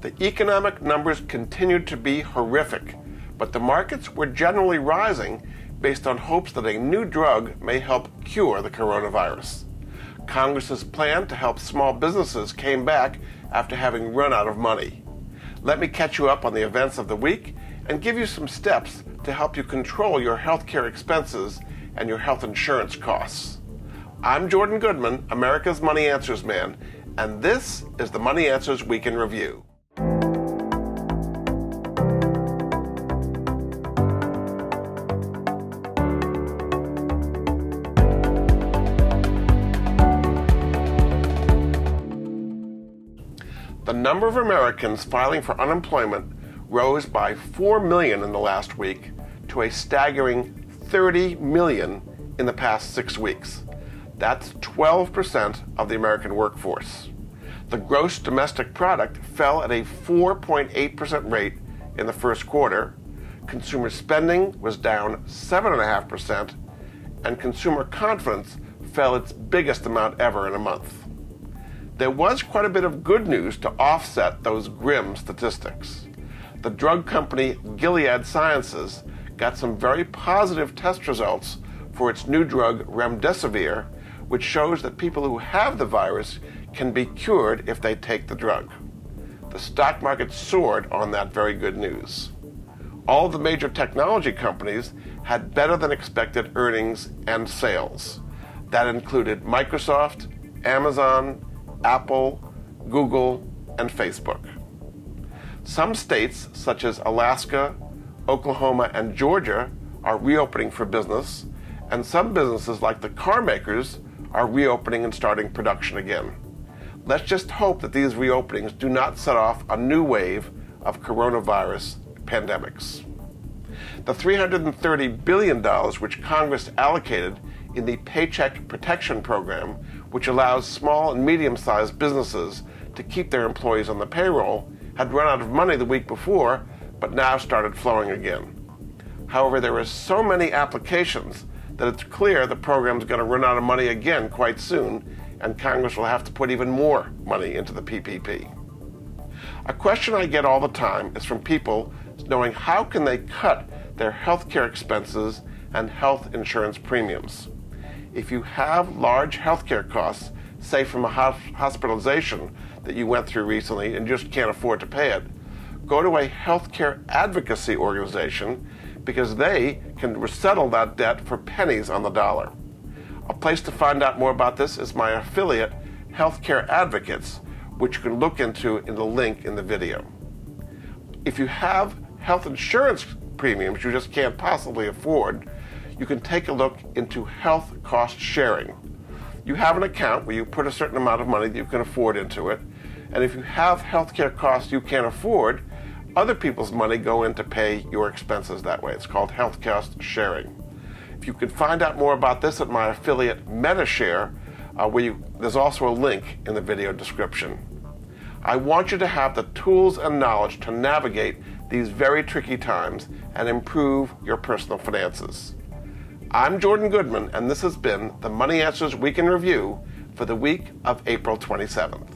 The economic numbers continued to be horrific, but the markets were generally rising based on hopes that a new drug may help cure the coronavirus. Congress's plan to help small businesses came back after having run out of money. Let me catch you up on the events of the week and give you some steps to help you control your healthcare expenses and your health insurance costs. I'm Jordan Goodman, America's Money Answers Man, and this is the Money Answers Week in Review. The number of Americans filing for unemployment rose by 4 million in the last week to a staggering 30 million in the past 6 weeks. That's 12% of the American workforce. The gross domestic product fell at a 4.8% rate in the first quarter. Consumer spending was down 7.5%, and consumer confidence fell its biggest amount ever in a month. There was quite a bit of good news to offset those grim statistics. The drug company Gilead Sciences got some very positive test results for its new drug Remdesivir, which shows that people who have the virus can be cured if they take the drug. The stock market soared on that very good news. All the major technology companies had better than expected earnings and sales. That included Microsoft, Amazon, Apple, Google, and Facebook. Some states, such as Alaska, Oklahoma, and Georgia, are reopening for business, and some businesses, like the car makers, are reopening and starting production again. Let's just hope that these reopenings do not set off a new wave of coronavirus pandemics. The $330 billion which Congress allocated in the Paycheck Protection Program, which allows small and medium-sized businesses to keep their employees on the payroll, had run out of money the week before, but now started flowing again. However, there are so many applications that it's clear the program's going to run out of money again quite soon, and Congress will have to put even more money into the PPP. A question I get all the time is from people knowing how can they cut their healthcare expenses and health insurance premiums. If you have large healthcare costs, say from a hospitalization that you went through recently and just can't afford to pay it, go to a healthcare advocacy organization because they can settle that debt for pennies on the dollar. A place to find out more about this is my affiliate, Healthcare Advocates, which you can look into in the link in the video. If you have health insurance premiums you just can't possibly afford, you can take a look into health cost sharing. You have an account where you put a certain amount of money that you can afford into it, and if you have healthcare costs you can't afford, other people's money go in to pay your expenses that way. It's called health cost sharing. If you can find out more about this at my affiliate MetaShare, there's also a link in the video description. I want you to have the tools and knowledge to navigate these very tricky times and improve your personal finances. I'm Jordan Goodman, and this has been the Money Answers Week in Review for the week of April 27th.